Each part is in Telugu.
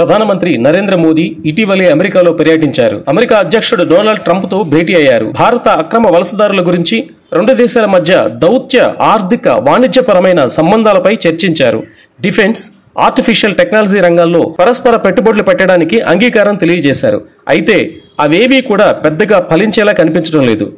ప్రధానమంత్రి నరేంద్ర మోదీ ఇటీవలే అమెరికాలో పర్యటించారు. అమెరికా అధ్యక్షుడు డొనాల్డ్ ట్రంప్ తో భేటీ అయ్యారు. భారత అక్రమ వలసదారుల గురించి, రెండు దేశాల మధ్య దౌత్య, ఆర్థిక, వాణిజ్యపరమైన సంబంధాలపై చర్చించారు. డిఫెన్స్, ఆర్టిఫిషియల్ టెక్నాలజీ రంగాల్లో పరస్పర పెట్టుబడులు పెట్టడానికి అంగీకారం తెలియజేశారు. అయితే అవేవీ కూడా పెద్దగా ఫలించేలా కనిపించడం లేదు.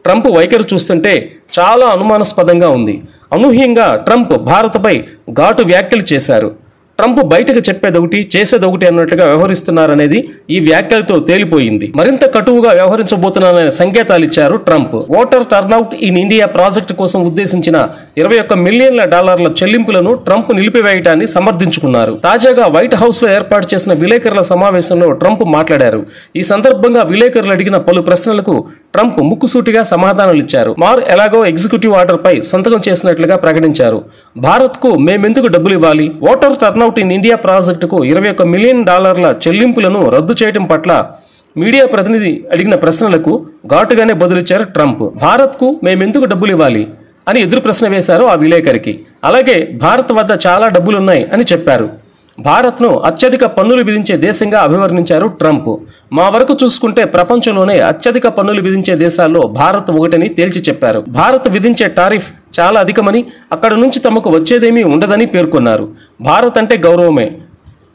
ట్రంప్ వైఖరి చూస్తుంటే చాలా అనుమానాస్పదంగా ఉంది. అనూహ్యంగా ట్రంప్ భారత్పై ఘాటు వ్యాఖ్యలు చేశారు. ట్రంప్ బయటకు చెప్పేదొకటి, చేసేదొకటి అన్నట్టుగా వ్యవహరిస్తున్నారనేది ఈ వ్యాఖ్యలతో తేలిపోయింది. మరింత కటువుగా వ్యవహరించబోతున్నారనే సంకేతాలు ఇచ్చారు Trump. Voter turnout in India project కోసం ఉద్దేశించిన $21 మిలియన్ల చెల్లింపులను ట్రంప్ నిలిపివేయటాన్ని సమర్థించుకున్నారు. తాజాగా వైట్ హౌస్ లో ఏర్పాటు చేసిన విలేకరుల సమావేశంలో ట్రంప్ మాట్లాడారు. ఈ సందర్భంగా విలేకరులు అడిగిన పలు ప్రశ్నలకు ట్రంప్ ముక్కుసూటిగా సమాధానాలు ఇచ్చారు. మార్ ఎలాగో ఎగ్జిక్యూటివ్ ఆర్డర్ పై సంతకం చేసినట్లుగా ప్రకటించారు. భారత్ కు మేమెందుకు డబ్బులు ఇవ్వాలి? ఓటర్ టర్నౌట్ ఇన్ ఇండియా ప్రాజెక్టుకు $21 మిలియన్ చెల్లింపులను రద్దు చేయడం పట్ల మీడియా ప్రతినిధి అడిగిన ప్రశ్నలకు ఘాటుగానే బదులిచ్చారు ట్రంప్. భారత్ కు మేమెందుకు డబ్బులు ఇవ్వాలి అని ఎదురు ప్రశ్న వేశారు ఆ విలేకరికి. అలాగే భారత్ వద్ద చాలా డబ్బులున్నాయి అని చెప్పారు. భారత్ను అత్యధిక పన్నులు విధించే దేశంగా అభివర్ణించారు ట్రంప్. మా వరకు చూసుకుంటే ప్రపంచంలోనే అత్యధిక పన్నులు విధించే దేశాల్లో భారత్ ఒకటని తేల్చి చెప్పారు. భారత్ విధించే టారిఫ్ చాలా అధికమని, అక్కడ నుంచి తమకు వచ్చేదేమీ ఉండదని పేర్కొన్నారు. భారత్ అంటే గౌరవమే.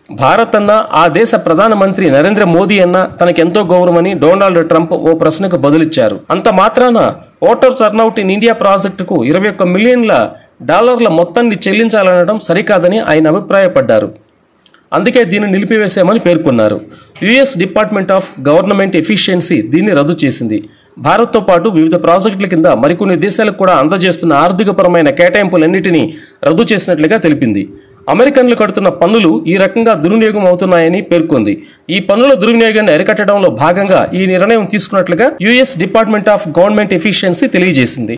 భారత్ అన్నా, ఆ దేశ ప్రధానమంత్రి నరేంద్ర మోదీ అన్నా తనకెంతో గౌరవమని డొనాల్డ్ ట్రంప్ ఓ ప్రశ్నకు బదులిచ్చారు. అంత మాత్రాన ఓటర్ టర్నౌట్ ఇన్ ఇండియా ప్రాజెక్టుకు $21 మిలియన్ల మొత్తాన్ని చెల్లించాలనడం సరికాదని ఆయన అభిప్రాయపడ్డారు. అందుకే దీన్ని నిలిపివేశామని పేర్కొన్నారు. US department of government efficiency దీన్ని రద్దు చేసింది. భారత్తో పాటు వివిధ ప్రాజెక్టుల కింద మరికొన్ని దేశాలకు కూడా అందజేస్తున్న ఆర్థికపరమైన కేటాయింపులన్నిటినీ రద్దు చేసినట్లుగా తెలిపింది. అమెరికన్లు కడుతున్న పన్నులు ఈ రకంగా దుర్వినియోగం అవుతున్నాయని పేర్కొంది. ఈ పన్నుల దుర్వినియోగాన్ని అరికట్టడంలో భాగంగా ఈ నిర్ణయం తీసుకున్నట్లుగా US department of government efficiency తెలియజేసింది.